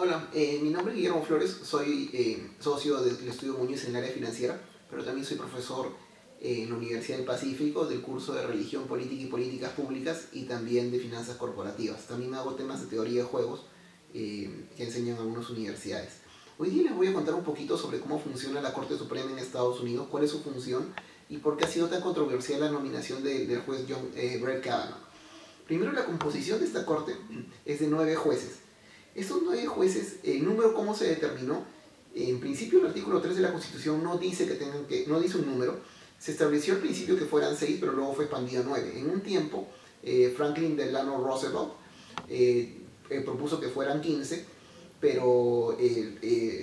Hola, mi nombre es Guillermo Flores, soy socio del Estudio Muñoz en el área financiera, pero también soy profesor en la Universidad del Pacífico del curso de Religión, Política y Políticas Públicas y también de Finanzas Corporativas. También hago temas de teoría de juegos que enseñan en algunas universidades. Hoy día les voy a contar un poquito sobre cómo funciona la Corte Suprema en Estados Unidos, cuál es su función y por qué ha sido tan controversial la nominación del juez Brett Kavanaugh. Primero, la composición de esta Corte es de 9 jueces. Estos 9 jueces, el número cómo se determinó, en principio el artículo 3 de la Constitución no dice no dice un número, se estableció al principio que fueran 6, pero luego fue expandido a 9. En un tiempo, Franklin Delano Roosevelt propuso que fueran 15, pero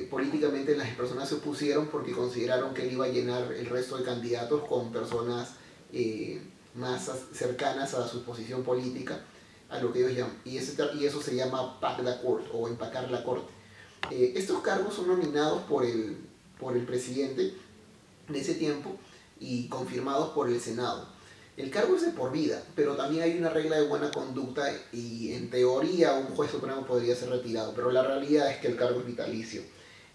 políticamente las personas se opusieron porque consideraron que él iba a llenar el resto de candidatos con personas más cercanas a su posición política, a lo que ellos llaman, y eso se llama pack the court o empacar la corte. Estos cargos son nominados por el presidente de ese tiempo y confirmados por el Senado. El cargo es de por vida, pero también hay una regla de buena conducta y en teoría un juez supremo podría ser retirado, pero la realidad es que el cargo es vitalicio.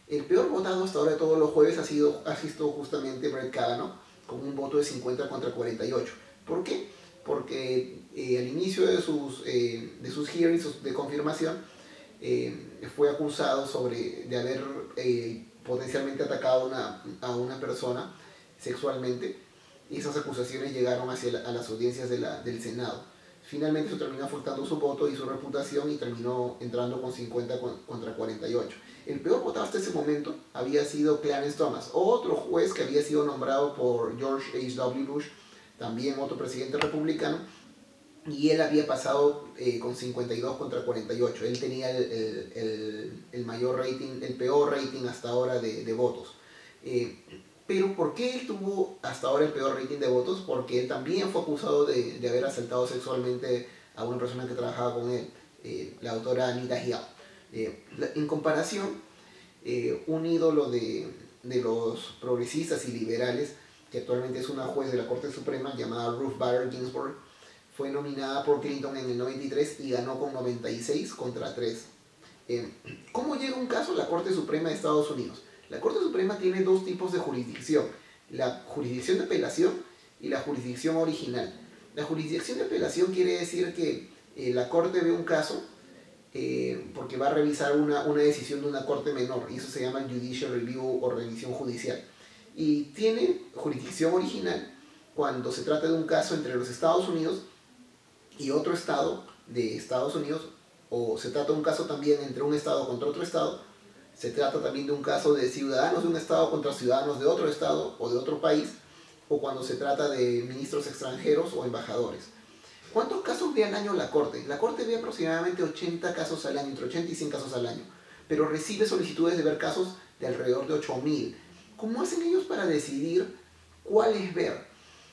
El peor votado hasta ahora de todos los jueves ha sido justamente Brett Kavanaugh, con un voto de 50 contra 48. ¿Por qué? Porque al inicio de sus hearings de confirmación fue acusado de haber potencialmente atacado a una persona sexualmente, y esas acusaciones llegaron a las audiencias del Senado. Finalmente eso terminó afectando su voto y su reputación y terminó entrando con 50 contra 48. El peor votado hasta ese momento había sido Clarence Thomas, otro juez que había sido nombrado por George H.W. Bush, también otro presidente republicano, y él había pasado con 52 contra 48. Él tenía el mayor rating, el peor rating hasta ahora de votos. Pero ¿por qué él tuvo hasta ahora el peor rating de votos? Porque él también fue acusado de haber asaltado sexualmente a una persona que trabajaba con él, la autora Anita Hill. En comparación, un ídolo de los progresistas y liberales, que actualmente es una juez de la Corte Suprema llamada Ruth Bader Ginsburg, fue nominada por Clinton en el 93 y ganó con 96 contra 3. ¿Cómo llega un caso a la Corte Suprema de Estados Unidos? La Corte Suprema tiene dos tipos de jurisdicción: la jurisdicción de apelación y la jurisdicción original. La jurisdicción de apelación quiere decir que la Corte ve un caso porque va a revisar una decisión de una corte menor, y eso se llama Judicial Review o revisión judicial. Y tiene jurisdicción original cuando se trata de un caso entre los Estados Unidos y otro estado de Estados Unidos, o se trata de un caso también entre un estado contra otro estado. Se trata también de un caso de ciudadanos de un estado contra ciudadanos de otro estado o de otro país, o cuando se trata de ministros extranjeros o embajadores. ¿Cuántos casos ve al año la Corte? La Corte ve aproximadamente 80 casos al año, entre 80 y 100 casos al año, pero recibe solicitudes de ver casos de alrededor de 8.000. ¿Cómo hacen ellos para decidir cuáles ver?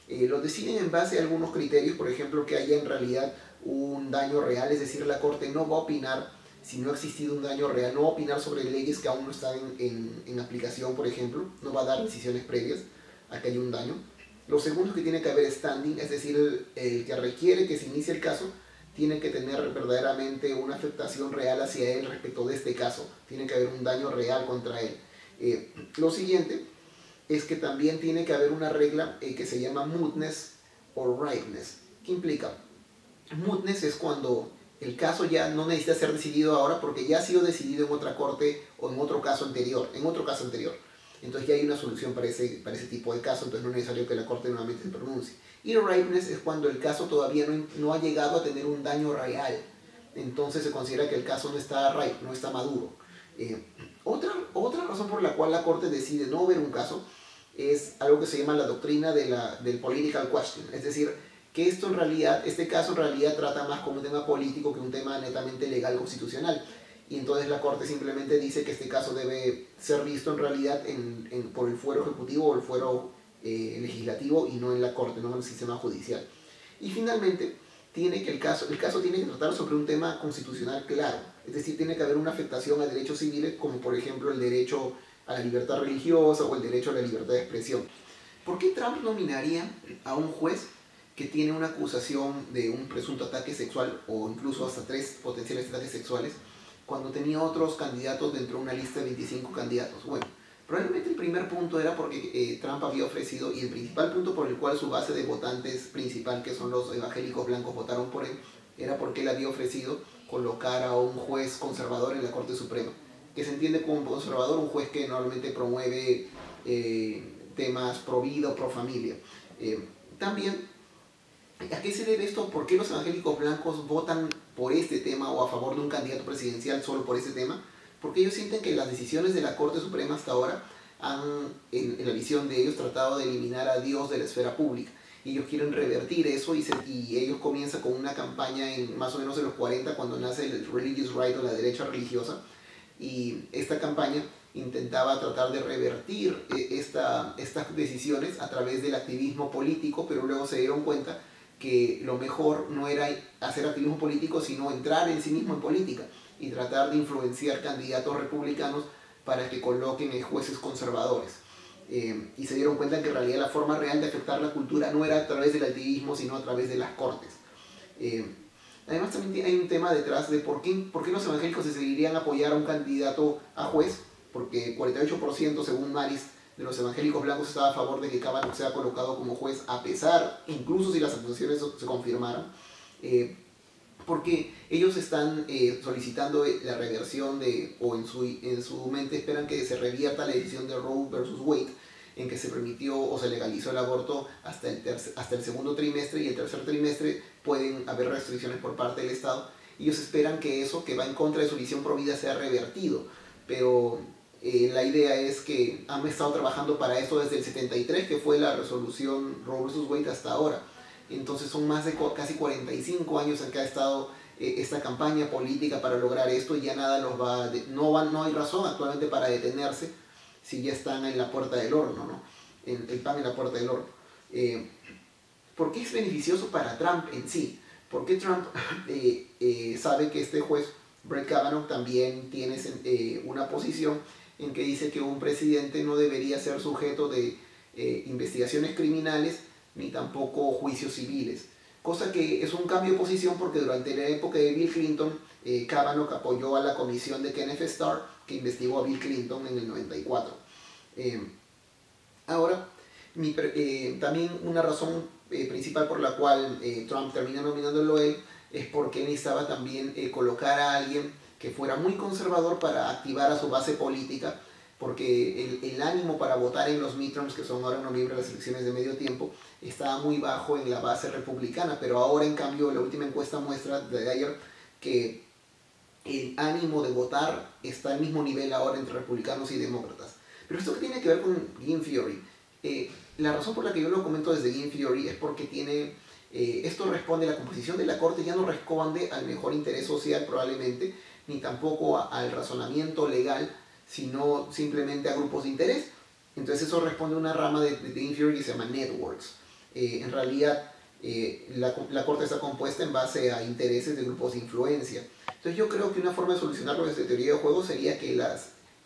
Lo deciden en base a algunos criterios, por ejemplo, que haya en realidad un daño real, es decir, la Corte no va a opinar si no ha existido un daño real, no va a opinar sobre leyes que aún no están en aplicación, por ejemplo, no va a dar decisiones previas a que haya un daño. Lo segundo es que tiene que haber standing, es decir, el que requiere que se inicie el caso tiene que tener verdaderamente una afectación real hacia él respecto de este caso, tiene que haber un daño real contra él. Lo siguiente es que también tiene que haber una regla que se llama mootness o ripeness. ¿Qué implica? Mootness es cuando el caso ya no necesita ser decidido ahora porque ya ha sido decidido en otra corte o en otro caso anterior. Entonces ya hay una solución para ese tipo de caso, entonces no es necesario que la corte nuevamente se pronuncie. Y ripeness es cuando el caso todavía no ha llegado a tener un daño real. Entonces se considera que el caso no está ripe, no está maduro. Otra razón por la cual la corte decide no ver un caso es algo que se llama la doctrina del political question, es decir, que este caso en realidad trata más como un tema político que un tema netamente legal constitucional, y entonces la Corte simplemente dice que este caso debe ser visto en realidad por el fuero ejecutivo o el fuero legislativo y no en la Corte, no en el sistema judicial. Y finalmente, el caso tiene que tratar sobre un tema constitucional claro, es decir, tiene que haber una afectación a derechos civiles como por ejemplo el derecho a la libertad religiosa o el derecho a la libertad de expresión. ¿Por qué Trump nominaría a un juez que tiene una acusación de un presunto ataque sexual o incluso hasta 3 potenciales ataques sexuales cuando tenía otros candidatos dentro de una lista de 25 candidatos? Bueno, probablemente el primer punto era porque Trump había ofrecido, y el principal punto por el cual su base de votantes principal, que son los evangélicos blancos, votaron por él, era porque él había ofrecido colocar a un juez conservador en la Corte Suprema, que se entiende como un conservador, un juez que normalmente promueve temas pro vida o pro familia. También, ¿a qué se debe esto? ¿Por qué los evangélicos blancos votan por este tema o a favor de un candidato presidencial solo por este tema? Porque ellos sienten que las decisiones de la Corte Suprema hasta ahora han, en la visión de ellos, tratado de eliminar a Dios de la esfera pública. Y ellos quieren revertir eso y ellos comienzan con una campaña en más o menos en los 40, cuando nace el Religious Right o la derecha religiosa. Y esta campaña intentaba tratar de revertir estas decisiones a través del activismo político, pero luego se dieron cuenta que lo mejor no era hacer activismo político, sino entrar en sí mismo en política y tratar de influenciar candidatos republicanos para que coloquen jueces conservadores. Y se dieron cuenta que en realidad la forma real de afectar la cultura no era a través del activismo, sino a través de las cortes. Además también hay un tema detrás de por qué los evangélicos decidirían apoyar a un candidato a juez, porque 48% según Marist de los evangélicos blancos estaba a favor de que Kavanaugh sea colocado como juez, a pesar, incluso si las acusaciones se confirmaran, porque ellos están solicitando la reversión o en su mente esperan que se revierta la decisión de Roe versus Wade, en que se permitió o se legalizó el aborto hasta el segundo trimestre, y el tercer trimestre pueden haber restricciones por parte del Estado. Ellos esperan que eso, que va en contra de su visión pro vida, sea revertido, pero la idea es que han estado trabajando para esto desde el 73, que fue la resolución Roe versus Wade, hasta ahora. Entonces son más de casi 45 años en que ha estado esta campaña política para lograr esto, y ya nada no hay razón actualmente para detenerse si ya están en la puerta del horno, ¿no? El pan en la puerta del horno. ¿Por qué es beneficioso para Trump en sí? Porque Trump sabe que este juez, Brett Kavanaugh, también tiene una posición en que dice que un presidente no debería ser sujeto de investigaciones criminales ni tampoco juicios civiles. Cosa que es un cambio de posición, porque durante la época de Bill Clinton, Kavanaugh apoyó a la comisión de Kenneth Starr, que investigó a Bill Clinton en el 94. Ahora, también una razón principal por la cual Trump termina nominándolo a él es porque necesitaba también colocar a alguien que fuera muy conservador para activar a su base política, porque el ánimo para votar en los midterms, que son ahora en noviembre las elecciones de medio tiempo, estaba muy bajo en la base republicana, pero ahora en cambio la última encuesta muestra de ayer que el ánimo de votar está al mismo nivel ahora entre republicanos y demócratas. Pero esto que tiene que ver con Game Theory, la razón por la que yo lo comento desde Game Theory es porque esto responde, la composición de la corte ya no responde al mejor interés social probablemente, ni tampoco al razonamiento legal, sino simplemente a grupos de interés. Entonces eso responde a una rama de Game Theory que se llama Networks. En realidad la corte está compuesta en base a intereses de grupos de influencia. Entonces yo creo que una forma de solucionarlo desde teoría de juego sería que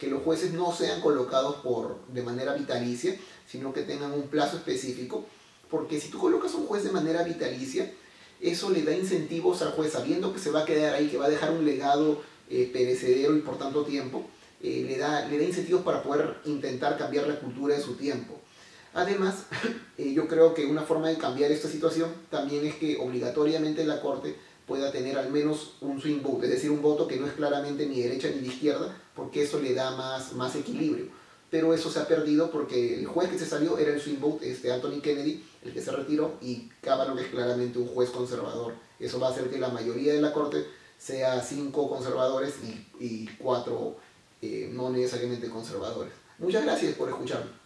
los jueces no sean colocados de manera vitalicia, sino que tengan un plazo específico, porque si tú colocas a un juez de manera vitalicia, eso le da incentivos al juez, sabiendo que se va a quedar ahí, que va a dejar un legado perecedero y por tanto tiempo, le da incentivos para poder intentar cambiar la cultura de su tiempo. Además, yo creo que una forma de cambiar esta situación también es que obligatoriamente la Corte pueda tener al menos un swing vote, es decir, un voto que no es claramente ni de derecha ni de izquierda, porque eso le da más equilibrio. Pero eso se ha perdido porque el juez que se salió era el swing vote, Anthony Kennedy, el que se retiró, y Kavanaugh es claramente un juez conservador. Eso va a hacer que la mayoría de la Corte sea 5 conservadores y 4 no necesariamente conservadores. Muchas gracias por escucharme.